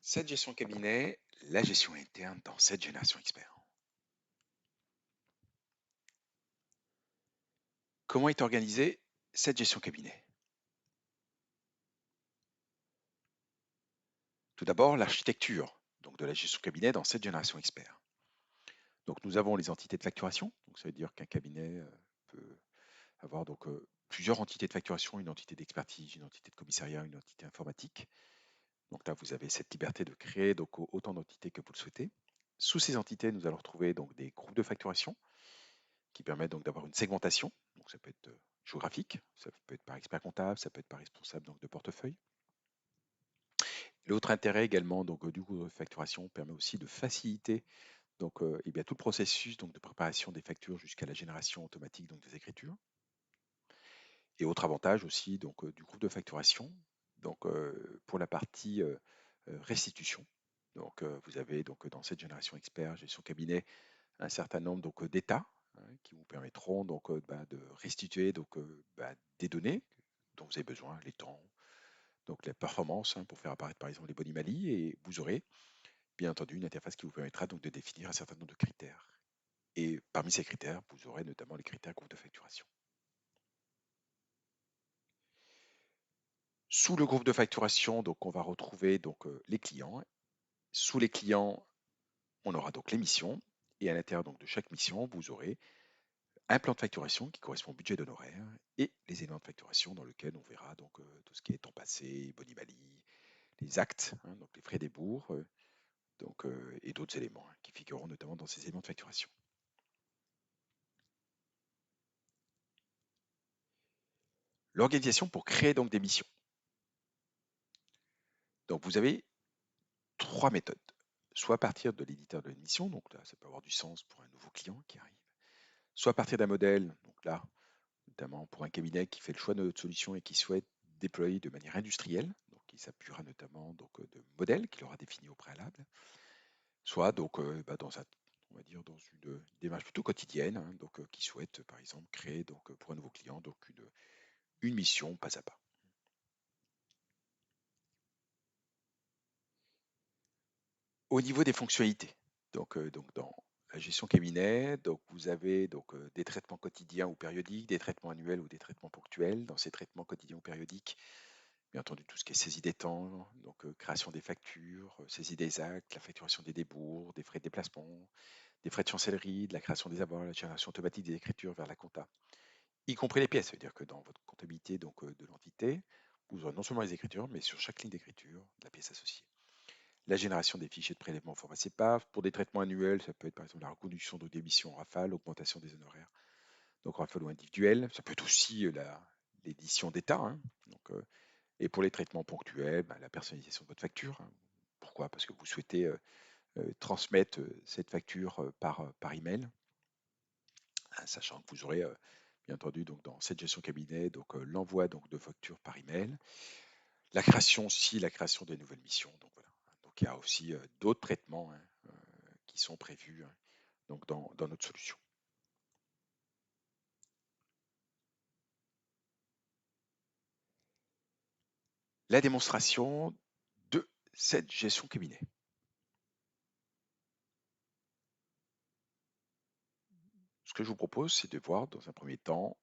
Cette gestion cabinet, la gestion interne dans cette génération expert. Comment est organisée cette gestion cabinet? Tout d'abord, l'architecture donc de la gestion cabinet dans cette génération expert. Donc nous avons les entités de facturation, donc ça veut dire qu'un cabinet peut avoir plusieurs entités de facturation, une entité d'expertise, une entité de commissariat, une entité informatique. Donc là, vous avez cette liberté de créer autant d'entités que vous le souhaitez. Sous ces entités, nous allons retrouver donc des groupes de facturation qui permettent donc d'avoir une segmentation. Donc ça peut être géographique, ça peut être par expert comptable, ça peut être par responsable donc de portefeuille. L'autre intérêt également du groupe de facturation permet aussi de faciliter tout le processus de préparation des factures jusqu'à la génération automatique donc des écritures. Et autre avantage aussi du groupe de facturation, pour la partie restitution. Vous avez dans cette génération expert, gestion cabinet, un certain nombre d'états qui vous permettront de restituer des données dont vous avez besoin, les temps, donc la performance pour faire apparaître par exemple les Bonimali, et vous aurez bien entendu une interface qui vous permettra donc de définir un certain nombre de critères. Et parmi ces critères, vous aurez notamment les critères groupe de facturation. Sous le groupe de facturation, on va retrouver les clients. Sous les clients, on aura donc les missions. Et à l'intérieur de chaque mission, vous aurez un plan de facturation qui correspond au budget d'honoraires et les éléments de facturation dans lesquels on verra tout ce qui est temps passé, Bonimali, les actes, donc les frais des bourgs, et d'autres éléments qui figureront notamment dans ces éléments de facturation. L'organisation pour créer donc des missions. Donc vous avez trois méthodes. Soit à partir de l'éditeur de l'émission, donc là ça peut avoir du sens pour un nouveau client qui arrive. Soit à partir d'un modèle, donc là notamment pour un cabinet qui fait le choix de notre solution et qui souhaite déployer de manière industrielle, donc il s'appuiera notamment de modèles qu'il aura définis au préalable. Soit on va dire dans une démarche plutôt quotidienne, qui souhaite par exemple créer pour un nouveau client une mission pas à pas. Au niveau des fonctionnalités, dans la gestion cabinet, vous avez des traitements quotidiens ou périodiques, des traitements annuels ou des traitements ponctuels. Dans ces traitements quotidiens ou périodiques, bien entendu, tout ce qui est saisie des temps, création des factures, saisie des actes, la facturation des débours, des frais de déplacement, des frais de chancellerie, de la création des avoirs, la génération automatique des écritures vers la compta, y compris les pièces. C'est-à-dire que dans votre comptabilité de l'entité, vous aurez non seulement les écritures, mais sur chaque ligne d'écriture, la pièce associée. La génération des fichiers de prélèvement au format CEPAF. Pour des traitements annuels, ça peut être par exemple la reconduction d'émissions en rafale, augmentation des honoraires, donc rafale ou individuel. Ça peut être aussi l'édition d'état. Et pour les traitements ponctuels, la personnalisation de votre facture. Pourquoi? Parce que vous souhaitez transmettre cette facture par email, sachant que vous aurez bien entendu dans cette gestion cabinet l'envoi de factures par email. La création aussi, la création de nouvelles missions. Donc voilà. Donc il y a aussi d'autres traitements qui sont prévus dans notre solution. La démonstration de cette gestion cabinet. Ce que je vous propose, c'est de voir dans un premier temps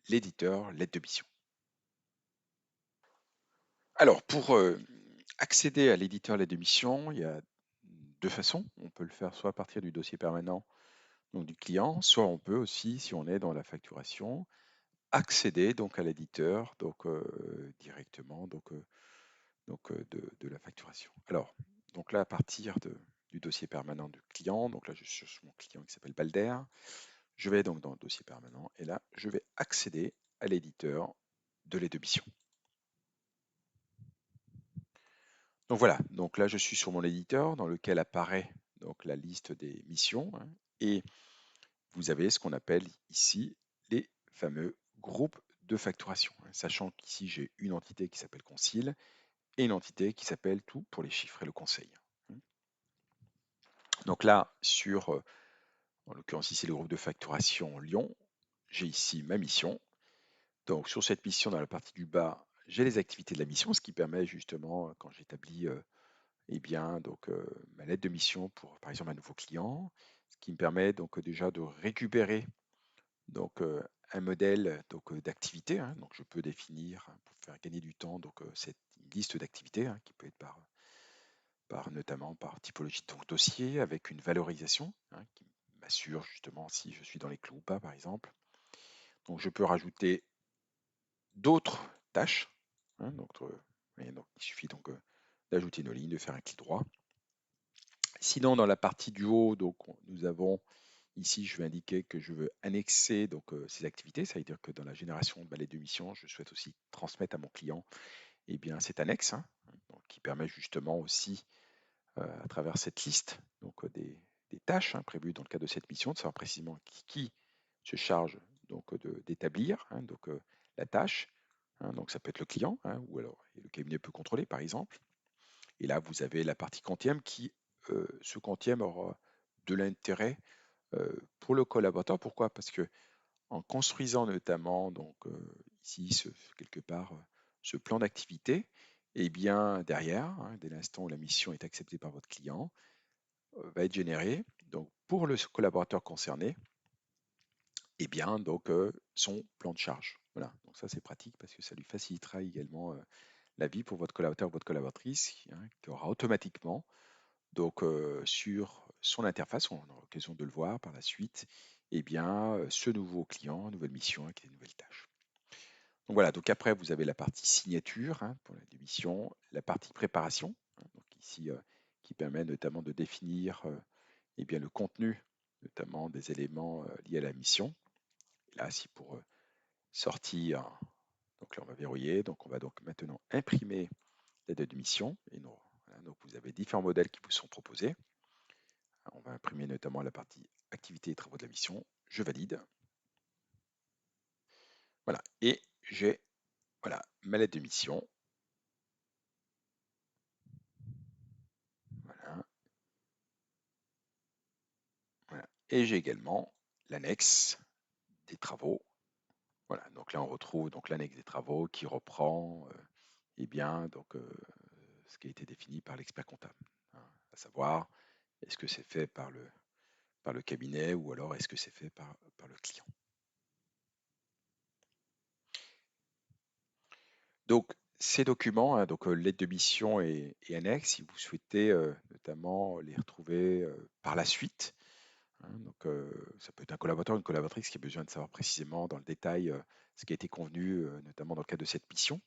l'éditeur l'aide de mission. Alors, pour accéder à l'éditeur l'aide de mission, il y a deux façons. On peut le faire soit à partir du dossier permanent donc du client, soit on peut aussi, si on est dans la facturation, accéder à l'éditeur directement de la facturation. Alors, donc là, à partir du dossier permanent du client, donc là, je cherche mon client qui s'appelle Balder. Je vais donc dans le dossier permanent et là, je vais accéder à l'éditeur de l'aide de mission. Donc voilà, donc là, je suis sur mon éditeur dans lequel apparaît la liste des missions et vous avez ce qu'on appelle ici les fameux groupes de facturation, sachant qu'ici, j'ai une entité qui s'appelle Concile et une entité qui s'appelle Tout pour les chiffres et le conseil. Donc là, en l'occurrence ici le groupe de facturation Lyon, j'ai ici ma mission. Donc sur cette mission, dans la partie du bas, j'ai les activités de la mission, ce qui permet justement, quand j'établis eh bien, donc, ma lettre de mission pour, par exemple, un nouveau client, ce qui me permet donc déjà de récupérer donc, un modèle donc, d'activité, hein. Donc, je peux définir, hein, pour faire gagner du temps, donc, cette liste d'activités, hein, qui peut être notamment par typologie de dossier, avec une valorisation, hein, qui m'assure justement si je suis dans les clous ou pas, par exemple. Donc, je peux rajouter d'autres tâches, hein, donc, il suffit donc d'ajouter une ligne, de faire un clic droit. Sinon, dans la partie du haut, donc, nous avons ici, je vais indiquer que je veux annexer donc, ces activités. Ça veut dire que dans la génération de ma lettre de mission, je souhaite aussi transmettre à mon client, eh bien, cette annexe, hein, donc, qui permet justement aussi, à travers cette liste, donc, des tâches, hein, prévues dans le cadre de cette mission, de savoir précisément qui se charge donc, d'établir, hein, donc, la tâche, hein. Donc, ça peut être le client, hein, ou alors et le cabinet peut contrôler, par exemple. Et là, vous avez la partie quantième qui, ce quantième aura de l'intérêt pour le collaborateur. Pourquoi? Parce que en construisant notamment donc, ici quelque part, ce plan d'activité, et bien derrière, hein, dès l'instant où la mission est acceptée par votre client, va être généré donc pour le collaborateur concerné, et bien donc, son plan de charge. Voilà, donc ça c'est pratique parce que ça lui facilitera également, la vie pour votre collaborateur ou votre collaboratrice, hein, qui aura automatiquement donc, sur son interface, on aura l'occasion de le voir par la suite, eh bien, ce nouveau client, nouvelle mission avec des nouvelles tâches. Donc voilà, donc après vous avez la partie signature, hein, pour la démission, la partie préparation, hein, donc ici, qui permet notamment de définir, eh bien, le contenu, notamment des éléments, liés à la mission. Et là, si pour, sortir, donc là on va verrouiller, donc on va donc maintenant imprimer la date de mission, et non, voilà, donc vous avez différents modèles qui vous sont proposés. On va imprimer notamment la partie activité et travaux de la mission. Je valide. Voilà. Et j'ai, voilà, ma lettre de mission. Voilà. Voilà. Et j'ai également l'annexe des travaux. Voilà. Donc là, on retrouve donc l'annexe des travaux qui reprend, eh bien, donc, ce qui a été défini par l'expert comptable, hein, à savoir, est-ce que c'est fait par le cabinet ou alors est-ce que c'est fait par le client. Donc, ces documents, hein, donc, lettre de mission et annexe, si vous souhaitez, notamment les retrouver, par la suite, hein, donc, ça peut être un collaborateur, une collaboratrice qui a besoin de savoir précisément dans le détail, ce qui a été convenu, notamment dans le cadre de cette mission.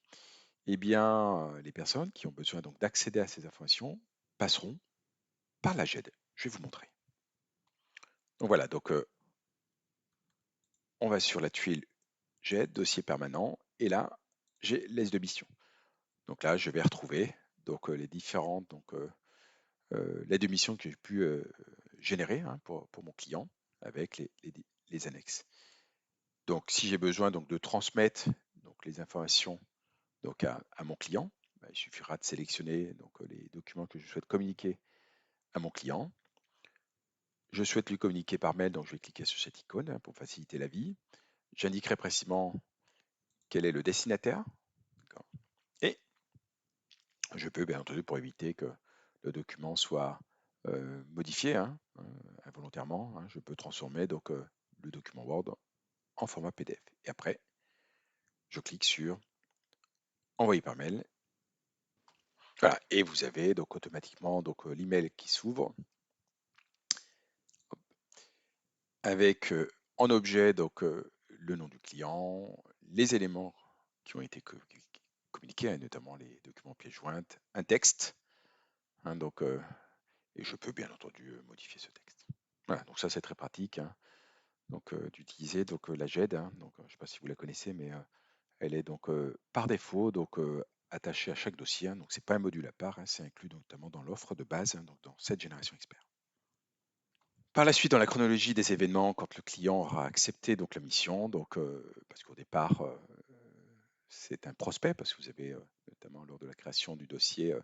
Eh bien, les personnes qui ont besoin donc d'accéder à ces informations passeront par la GED. Je vais vous montrer. Donc voilà, donc, on va sur la tuile GED, dossier permanent, et là, j'ai l'aise de mission. Donc là, je vais retrouver donc, les différentes donc, lettres de mission que j'ai pu, générer, hein, pour mon client avec les annexes. Donc, si j'ai besoin donc de transmettre donc les informations donc à mon client, bah, il suffira de sélectionner donc, les documents que je souhaite communiquer à mon client. Je souhaite lui communiquer par mail, donc je vais cliquer sur cette icône, hein, pour faciliter la vie. J'indiquerai précisément quel est le destinataire, d'accord. Et je peux, bien entendu, pour éviter que le document soit, modifié, hein, involontairement, hein, je peux transformer donc, le document Word en format PDF. Et après, je clique sur envoyer par mail. Voilà, et vous avez donc automatiquement donc, l'email qui s'ouvre avec, en objet donc, le nom du client, les éléments qui ont été communiqués, hein, notamment les documents pièces jointes, un texte, hein, donc, et je peux bien entendu, modifier ce texte. Voilà, donc ça c'est très pratique, hein, donc, d'utiliser donc, la GED, hein, donc, je ne sais pas si vous la connaissez, mais, elle est donc, par défaut donc, attachée à chaque dossier, hein, donc c'est pas un module à part, hein, c'est inclus notamment dans l'offre de base, hein, donc dans cette génération expert. Par la suite, dans la chronologie des événements, quand le client aura accepté donc la mission, donc, parce qu'au départ, c'est un prospect, parce que vous avez, notamment lors de la création du dossier,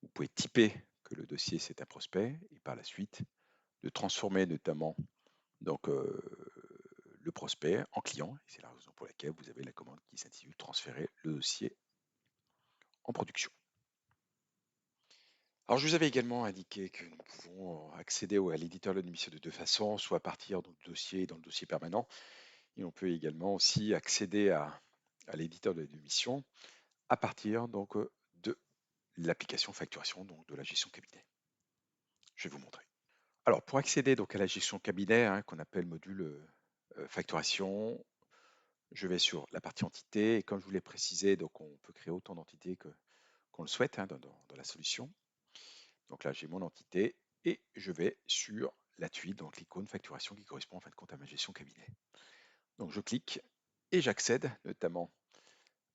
vous pouvez typer que le dossier c'est un prospect, et par la suite, de transformer notamment donc, le prospect en client. Et c'est la raison pour laquelle vous avez la commande qui s'intitule transférer le dossier en production. Alors, je vous avais également indiqué que nous pouvons accéder à l'éditeur de mission de deux façons, soit à partir du dossier dans le dossier permanent, et on peut également aussi accéder à l'éditeur de mission à partir donc de l'application facturation, donc de la gestion cabinet. Je vais vous montrer. Alors, pour accéder donc à la gestion cabinet, hein, qu'on appelle module facturation, je vais sur la partie entité, et comme je vous l'ai précisé, donc on peut créer autant d'entités qu'on le souhaite, hein, dans la solution. Donc là, j'ai mon entité et je vais sur la tuile, donc l'icône facturation qui correspond en fin de compte à ma gestion cabinet. Donc je clique et j'accède notamment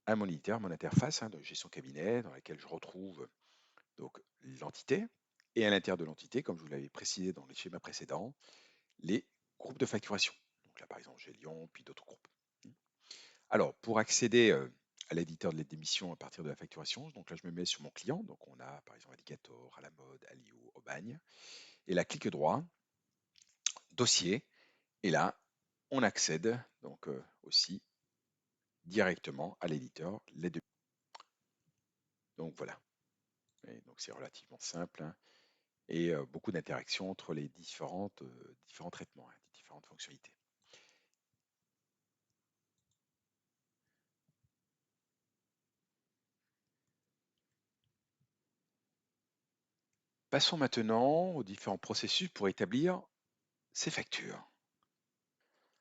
à mon éditeur, mon interface, hein, de gestion cabinet, dans laquelle je retrouve donc l'entité, et à l'intérieur de l'entité, comme je vous l'avais précisé dans les schémas précédents, les groupes de facturation. Donc là, par exemple, j'ai Lyon, puis d'autres groupes. Alors, pour accéder à l'éditeur de l'aide d'émission à partir de la facturation, donc là, je me mets sur mon client. Donc, on a par exemple Alligator, à la mode, Alio, Aubagne. Et là, clic droit, dossier. Et là, on accède donc aussi directement à l'éditeur l'aide d'émission. Donc voilà. Et donc c'est relativement simple, hein, et beaucoup d'interactions entre les différents traitements, hein, les différentes fonctionnalités. Passons maintenant aux différents processus pour établir ces factures.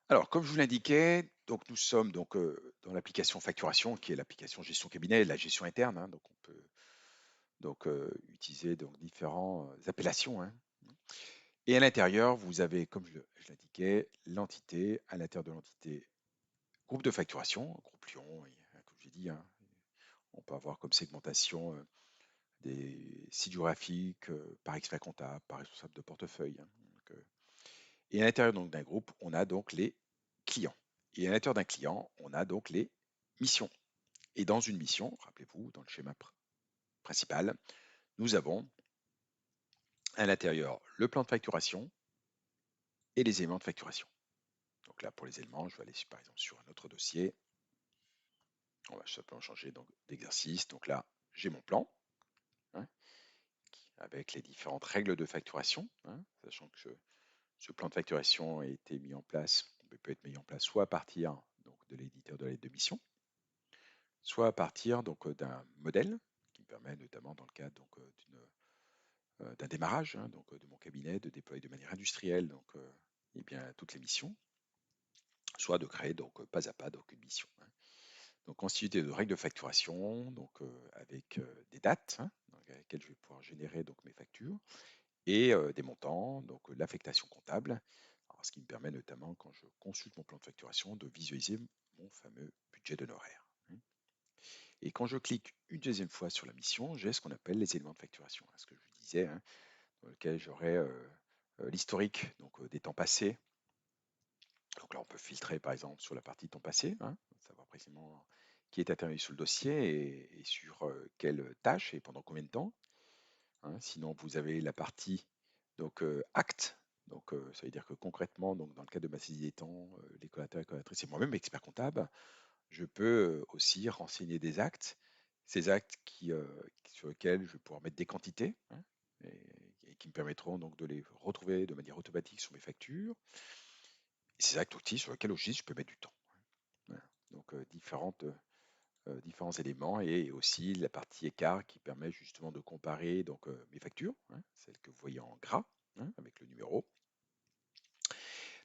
Alors, comme je vous l'indiquais, donc nous sommes donc dans l'application facturation, qui est l'application gestion cabinet, la gestion interne, hein, donc on peut donc utiliser donc différentes appellations, hein. Et à l'intérieur, vous avez, comme je l'indiquais, l'entité. À l'intérieur de l'entité, groupe de facturation, groupe Lyon, et, comme j'ai dit, hein, on peut avoir comme segmentation des sites géographiques, par expert comptable, par responsable de portefeuille, hein. Donc, et à l'intérieur donc d'un groupe, on a donc les clients. Et à l'intérieur d'un client, on a donc les missions. Et dans une mission, rappelez-vous, dans le schéma principal, nous avons à l'intérieur le plan de facturation et les éléments de facturation. Donc là, pour les éléments, je vais aller par exemple sur un autre dossier. On va simplement changer d'exercice. Donc là, j'ai mon plan, hein, avec les différentes règles de facturation, hein, sachant que ce plan de facturation a été mis en place, peut être mis en place soit à partir donc, de l'éditeur de l'aide de mission, soit à partir donc d'un modèle qui me permet notamment dans le cadre donc, d'un démarrage, hein, donc, de mon cabinet de déployer de manière industrielle donc, eh bien, toutes les missions, soit de créer donc pas à pas donc, une mission, hein. Donc constitué de règles de facturation, donc avec des dates, hein, dans lesquelles je vais pouvoir générer donc mes factures, et des montants, donc l'affectation comptable. Alors, ce qui me permet notamment, quand je consulte mon plan de facturation, de visualiser mon fameux budget d'honoraires, hein. Et quand je clique une deuxième fois sur la mission, j'ai ce qu'on appelle les éléments de facturation, hein, ce que je vous disais, hein, dans lequel j'aurai l'historique donc, des temps passés. Donc là, on peut filtrer par exemple sur la partie temps passé, hein, savoir précisément qui est intervenu sur le dossier et sur quelle tâche et pendant combien de temps, hein. Sinon, vous avez la partie donc acte. Donc, ça veut dire que concrètement, donc, dans le cadre de ma saisie des temps, les collateurs et collatrices, et moi-même expert comptable, je peux aussi renseigner des actes, ces actes sur lesquels je vais pouvoir mettre des quantités, hein, et qui me permettront donc de les retrouver de manière automatique sur mes factures. Et ces actes outils sur lesquels aussi je peux mettre du temps. Voilà. Donc différents éléments et aussi la partie écart qui permet justement de comparer donc, mes factures, hein, celles que vous voyez en gras, hein, avec le numéro.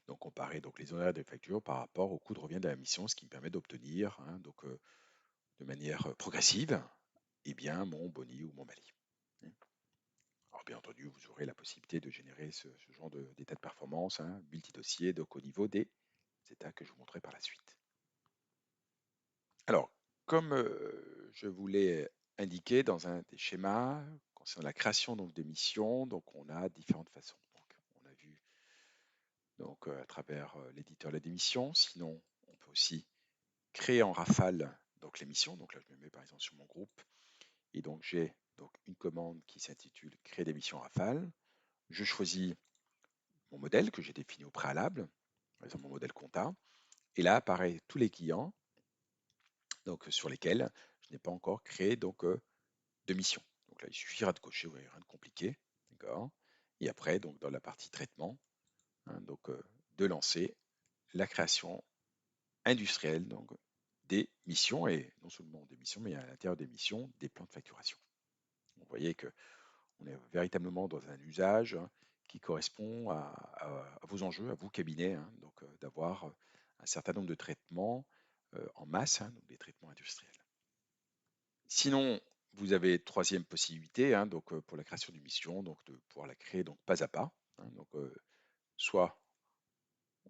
Donc comparer donc, les honoraires des factures par rapport au coût de revient de la mission, ce qui me permet d'obtenir, hein, donc, de manière progressive, eh bien, mon boni ou mon mali, hein. Alors bien entendu, vous aurez la possibilité de générer ce genre d'état de performance, hein, multi-dossier, donc au niveau des états que je vous montrerai par la suite. Alors, comme je vous l'ai indiqué dans un des schémas, concernant la création donc, des missions, donc on a différentes façons. Donc, on a vu donc, à travers l'éditeur la démission. Sinon, on peut aussi créer en rafale donc, les missions. Donc là, je me mets par exemple sur mon groupe. Et donc, j'ai donc, une commande qui s'intitule Créer des missions en rafale. Je choisis mon modèle que j'ai défini au préalable, par exemple mon modèle compta. Et là apparaissent tous les clients donc, sur lesquels je n'ai pas encore créé donc, de mission. Donc là, il suffira de cocher, ouais, rien de compliqué, d'accord? Et après, donc dans la partie traitement, hein, de lancer la création industrielle donc, des missions, et non seulement des missions, mais à l'intérieur des missions, des plans de facturation. Vous voyez que on est véritablement dans un usage qui correspond à vos enjeux, à vous cabinet, hein, d'avoir un certain nombre de traitements en masse, hein, donc des traitements industriels. Sinon, vous avez troisième possibilité, hein, pour la création d'une mission, donc de pouvoir la créer donc pas à pas, hein, soit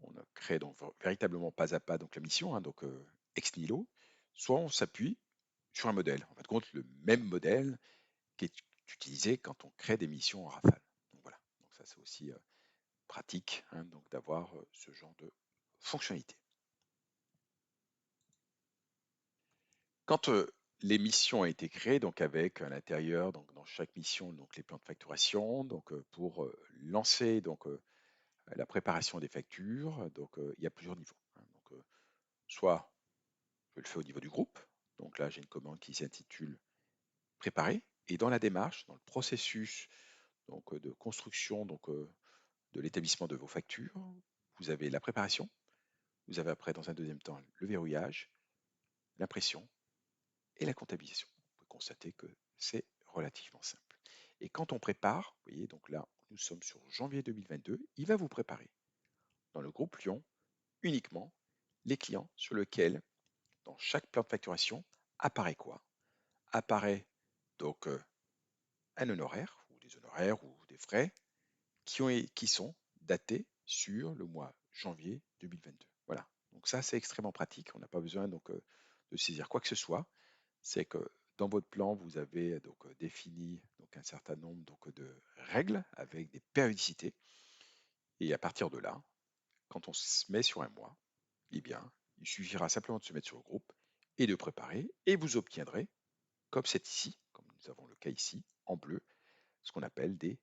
on crée donc véritablement pas à pas donc la mission, hein, ex nihilo, soit on s'appuie sur un modèle. En fin de compte, le même modèle qui est utilisé quand on crée des missions en rafale. Donc voilà, donc ça c'est aussi pratique, hein, donc d'avoir ce genre de fonctionnalité. Quand les missions ont été créées, donc avec à l'intérieur, donc dans chaque mission, donc les plans de facturation, pour lancer la préparation des factures, il y a plusieurs niveaux, hein. Soit je le fais au niveau du groupe, donc là j'ai une commande qui s'intitule préparer, et dans la démarche, dans le processus de construction de l'établissement de vos factures, vous avez la préparation, vous avez après dans un deuxième temps le verrouillage, l'impression et la comptabilisation. Vous pouvez constater que c'est relativement simple. Et quand on prépare, vous voyez, donc là, nous sommes sur janvier 2022, il va vous préparer dans le groupe Lyon uniquement les clients sur lesquels, dans chaque plan de facturation, apparaît quoi? Apparaît donc un honoraire, ou des honoraires, ou des frais qui sont datés sur le mois janvier 2022. Voilà. Donc ça, c'est extrêmement pratique. On n'a pas besoin de saisir quoi que ce soit. C'est que dans votre plan, vous avez défini un certain nombre de règles avec des périodicités. Et à partir de là, quand on se met sur un mois, eh bien, il suffira simplement de se mettre sur le groupe et de préparer, et vous obtiendrez, comme c'est ici, comme nous avons le cas ici, en bleu, ce qu'on appelle des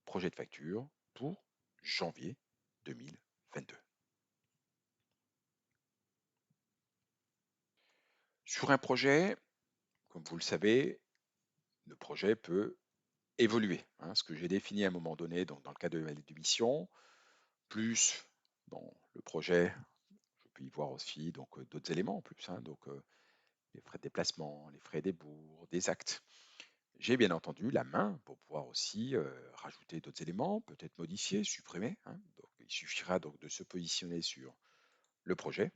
projets de facture pour janvier 2022. Sur un projet, comme vous le savez, le projet peut évoluer, hein. Ce que j'ai défini à un moment donné, donc dans le cadre de la mission, plus dans le projet, je peux y voir aussi d'autres éléments en plus, hein, les frais de déplacement, les frais des bourgs, des actes. J'ai bien entendu la main pour pouvoir aussi rajouter d'autres éléments, peut-être modifier, supprimer, hein. Il suffira donc de se positionner sur le projet,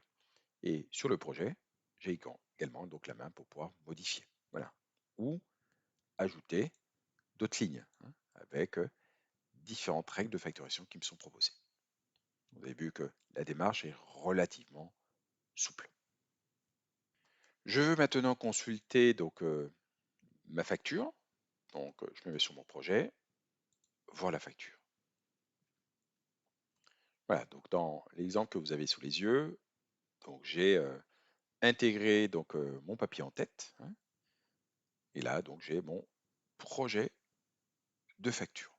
et sur le projet, j'ai également donc la main pour pouvoir modifier, voilà, ou ajouter d'autres lignes, hein, avec différentes règles de facturation qui me sont proposées. Vous avez vu que la démarche est relativement souple. Je veux maintenant consulter ma facture. Je me mets sur mon projet, voir la facture. Voilà, donc dans l'exemple que vous avez sous les yeux, j'ai intégré mon papier en tête, hein, et là donc j'ai mon projet de facture.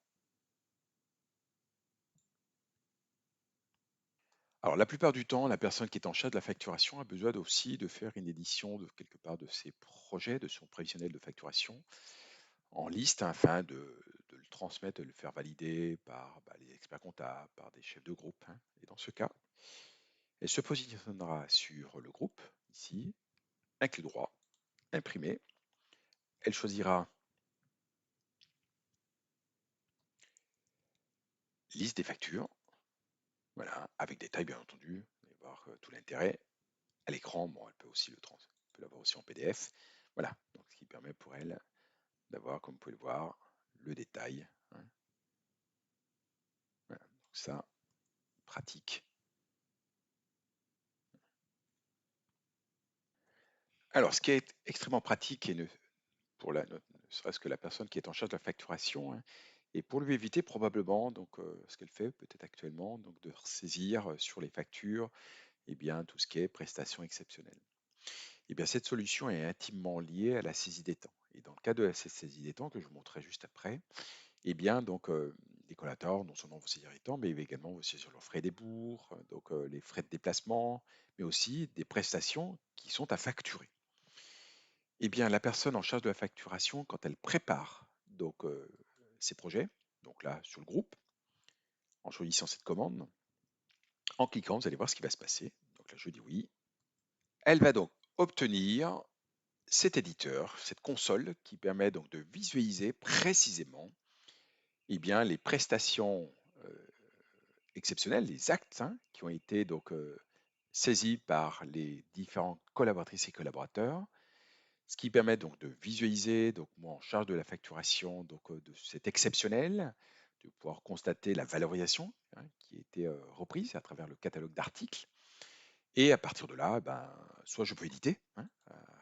Alors, la plupart du temps, la personne qui est en charge de la facturation a besoin aussi de faire une édition de quelque part de ses projets, de son prévisionnel de facturation en liste, hein, afin de le transmettre, de le faire valider par les experts comptables, par des chefs de groupe, hein. Et dans ce cas, elle se positionnera sur le groupe, ici, inclus droit, imprimé. Elle choisira liste des factures, voilà, avec détail bien entendu. Vous allez voir tout l'intérêt. À l'écran, bon, elle peut aussi elle peut l'avoir aussi en PDF. Voilà, donc ce qui permet pour elle d'avoir, comme vous pouvez le voir, le détail, hein. Voilà, donc ça, pratique. Alors, ce qui est extrêmement pratique, et ne serait-ce que la personne qui est en charge de la facturation, hein, et pour lui éviter probablement ce qu'elle fait peut-être actuellement, de ressaisir sur les factures tout ce qui est prestations exceptionnelles. Cette solution est intimement liée à la saisie des temps. Et dans le cas de la saisie des temps, que je vous montrerai juste après, les collaborateurs, non seulement vont saisir les temps, mais également vont saisir leurs frais des bourgs, les frais de déplacement, mais aussi des prestations qui sont à facturer. La personne en charge de la facturation, quand elle prépare donc ces projets, donc là sur le groupe, en choisissant cette commande. En cliquant, vous allez voir ce qui va se passer. Donc là, je dis oui. Elle va donc obtenir cet éditeur, cette console qui permet donc de visualiser précisément eh bien, les prestations exceptionnelles, les actes qui ont été donc saisis par les différents collaboratrices et collaborateurs, ce qui permet donc de visualiser, donc moi en charge de la facturation donc, de cet exceptionnel, de pouvoir constater la valorisation qui a été reprise à travers le catalogue d'articles. Et à partir de là, ben, soit je peux éditer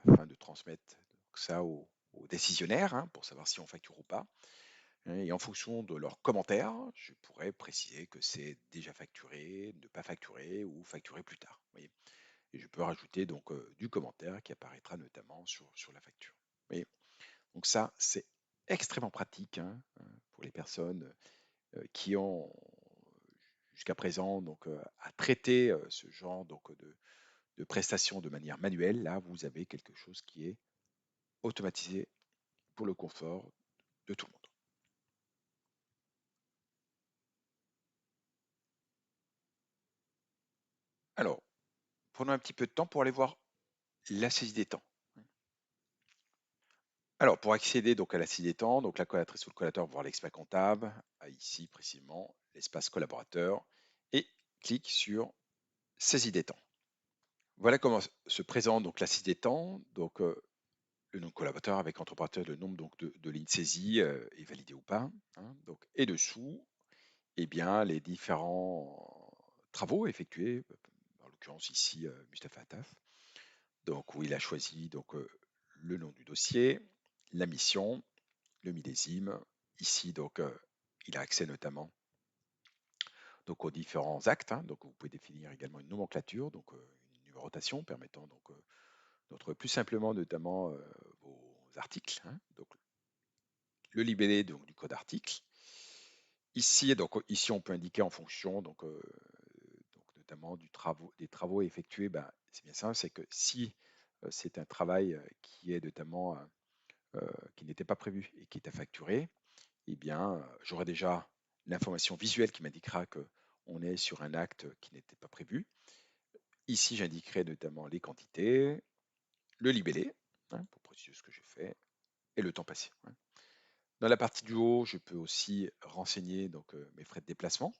afin de transmettre ça aux décisionnaires pour savoir si on facture ou pas. Et en fonction de leurs commentaires, je pourrais préciser que c'est déjà facturé, ne pas facturer ou facturer plus tard. Vous voyez. Et je peux rajouter donc du commentaire qui apparaîtra notamment sur la facture. Vous voyez. Donc ça, c'est extrêmement pratique pour les personnes qui ont jusqu'à présent donc, à traiter ce genre donc, de prestations de manière manuelle. Là, vous avez quelque chose qui est automatisé pour le confort de tout le monde. Alors, prenons un petit peu de temps pour aller voir la saisie des temps. Alors, pour accéder donc à la saisie des temps, donc la collaboratrice ou le collaborateur va voir l'expert comptable, ici précisément l'espace collaborateur, et clique sur saisie des temps. Voilà comment se présente donc la saisie des temps. Donc, le nom de collaborateur avec entre parenthèses le nombre donc, de lignes saisies est validé ou pas. Donc, et dessous, eh bien, les différents travaux effectués, en l'occurrence ici Mustapha Attaf, donc où il a choisi donc, le nom du dossier, la mission, le millésime. Ici, donc, il a accès notamment donc, aux différents actes. Donc, vous pouvez définir également une nomenclature, donc une numérotation permettant donc, de retrouver plus simplement notamment vos articles. Donc, le libellé donc, du code article. Ici, donc, ici, on peut indiquer en fonction donc, donc notamment des travaux effectués. Ben, c'est bien ça, c'est que si c'est un travail qui est notamment qui n'était pas prévu et qui est à facturer, eh bien, j'aurai déjà l'information visuelle qui m'indiquera que on est sur un acte qui n'était pas prévu. Ici, j'indiquerai notamment les quantités, le libellé, pour préciser ce que j'ai fait, et le temps passé. Dans la partie du haut, je peux aussi renseigner donc, mes frais de déplacement.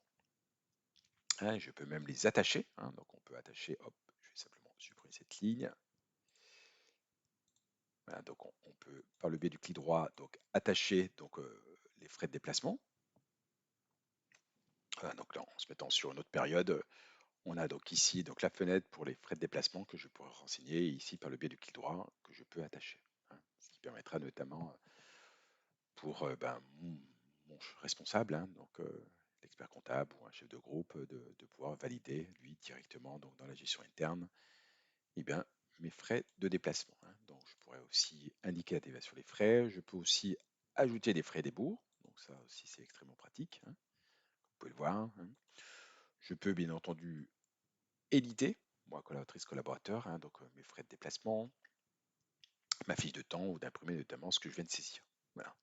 Je peux même les attacher. Donc, on peut attacher, hop, je vais simplement supprimer cette ligne. Voilà, donc on peut, par le biais du clic droit, donc, attacher donc, les frais de déplacement. Voilà, donc là, en se mettant sur une autre période, on a donc ici donc, la fenêtre pour les frais de déplacement que je pourrais renseigner, et ici par le biais du clic droit que je peux attacher. Ce qui permettra notamment pour ben, mon responsable, donc l'expert comptable ou un chef de groupe, de pouvoir valider lui directement donc, dans la gestion interne eh bien, mes frais de déplacement. Donc je pourrais aussi indiquer la déviation des frais. Je peux aussi ajouter des frais et des bourgs. Donc ça aussi c'est extrêmement pratique. Vous pouvez le voir. Je peux bien entendu éditer, moi collaboratrice, collaborateur, donc mes frais de déplacement, ma fiche de temps ou d'imprimer notamment ce que je viens de saisir. Voilà.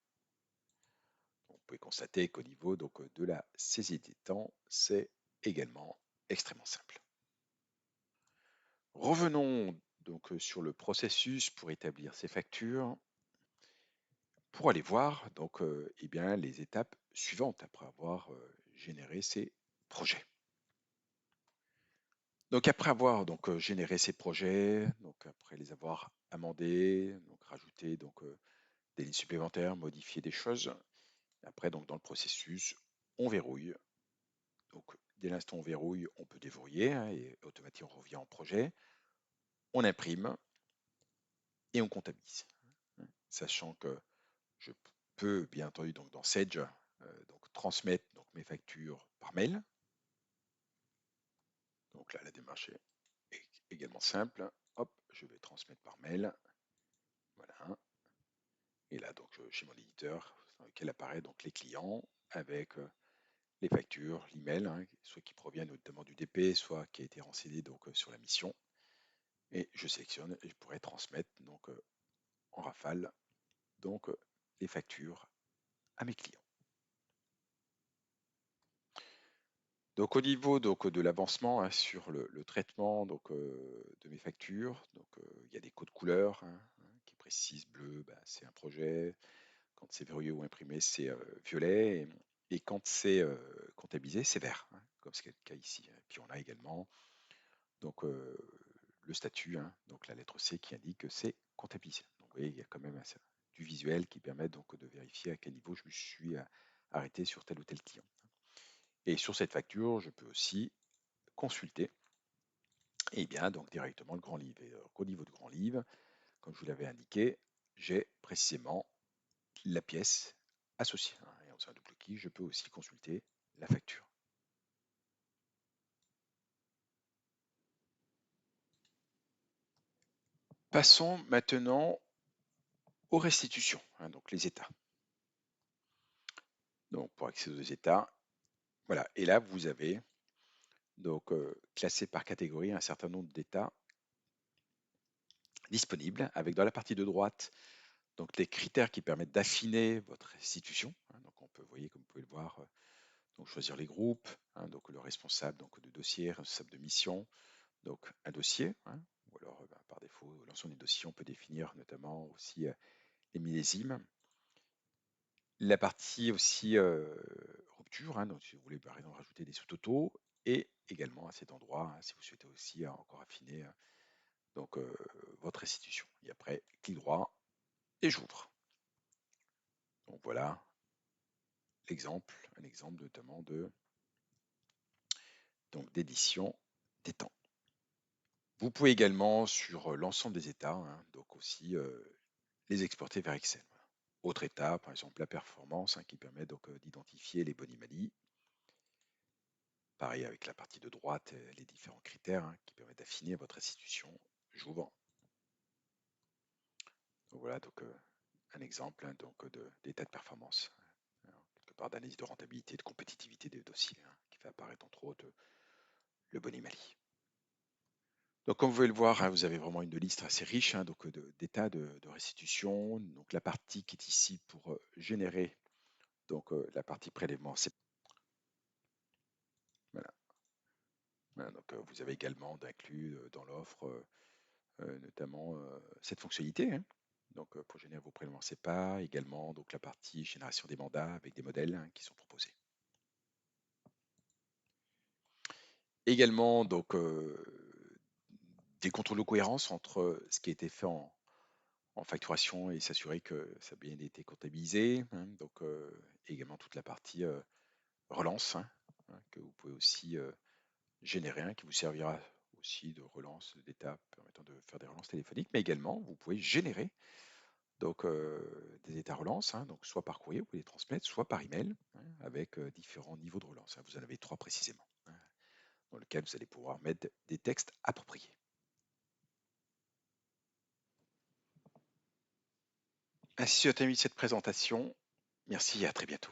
Donc, vous pouvez constater qu'au niveau donc, de la saisie des temps, c'est également extrêmement simple. Revenons donc sur le processus pour établir ces factures, pour aller voir donc, eh bien, les étapes suivantes après avoir généré ces projets. Donc après avoir donc, généré ces projets, donc après les avoir amendés, donc rajouter donc, des lignes supplémentaires, modifier des choses, après donc dans le processus, on verrouille. Donc dès l'instant où on verrouille, on peut déverrouiller et automatiquement on revient en projet, on imprime et on comptabilise. Sachant que je peux bien entendu donc dans Sage donc, transmettre donc, mes factures par mail. Donc là, la démarche est également simple. Hop, je vais transmettre par mail. Voilà. Et là, donc, chez mon éditeur, dans lequel apparaît donc les clients avec les factures, l'email, soit qui provient notamment du DP, soit qui a été renseigné donc sur la mission. Et je sélectionne et je pourrais transmettre donc en rafale donc les factures à mes clients. Donc au niveau de l'avancement, hein, sur le traitement de mes factures, il y a des codes couleurs, hein, qui précisent bleu, bah, c'est un projet. Quand c'est verrouillé ou imprimé, c'est violet. Et quand c'est comptabilisé, c'est vert, hein, comme c'est le cas ici. Puis on a également donc, le statut, hein, donc la lettre C qui indique que c'est comptabilisé. Donc vous voyez, il y a quand même du visuel qui permet donc de vérifier à quel niveau je me suis arrêté sur tel ou tel client. Et sur cette facture, je peux aussi consulter et bien donc directement le grand livre. Et au niveau du grand livre, comme je vous l'avais indiqué, j'ai précisément la pièce associée, hein. Et en faisant un double-clic, je peux aussi consulter la facture. Passons maintenant aux restitutions, hein, donc les états. Donc pour accéder aux états, voilà. Et là, vous avez donc classé par catégorie un certain nombre d'états disponibles, avec dans la partie de droite donc les critères qui permettent d'affiner votre restitution, hein. Donc on peut, vous voyez, comme vous pouvez le voir, donc choisir les groupes, hein, donc le responsable donc de dossier, responsable de mission, donc un dossier, hein, ou alors ben, par défaut l'ensemble des dossiers, on peut définir notamment aussi les millésimes. La partie aussi rupture, hein, donc si vous voulez par exemple rajouter des sous-totaux, et également à cet endroit, hein, si vous souhaitez aussi encore affiner donc votre restitution. Et après, clic droit et j'ouvre. Donc voilà l'exemple, un exemple notamment donc d'édition des temps. Vous pouvez également sur l'ensemble des états, hein, donc aussi les exporter vers Excel. Voilà. Autre état, par exemple la performance, hein, qui permet donc d'identifier les bonimalies. Pareil avec la partie de droite, les différents critères, hein, qui permettent d'affiner votre restitution. J'ouvre. Donc voilà donc un exemple, hein, donc d'état de performance, hein, quelque part d'analyse de rentabilité, de compétitivité des dossiers, hein, qui fait apparaître entre autres le Bonimali. Donc comme vous pouvez le voir, hein, vous avez vraiment une liste assez riche, hein, donc d'états de restitution. Donc la partie qui est ici pour générer donc la partie prélèvement, c'est voilà. Voilà, donc vous avez également inclus dans l'offre notamment cette fonctionnalité, hein. Donc pour générer vos prélèvements CEPA, également donc la partie génération des mandats avec des modèles, hein, qui sont proposés. Également donc des contrôles de cohérence entre ce qui a été fait en facturation et s'assurer que ça a bien été comptabilisé, hein. Donc également toute la partie relance, hein, hein, que vous pouvez aussi générer, hein, qui vous servira aussi de relance d'étape permettant de faire des relances téléphoniques, mais également vous pouvez générer donc des états relance, hein, donc soit par courrier, vous pouvez les transmettre, soit par email, hein, avec différents niveaux de relance, hein. Vous en avez 3 précisément, hein, dans lequel vous allez pouvoir mettre des textes appropriés. Ainsi se termine cette présentation. Merci et à très bientôt.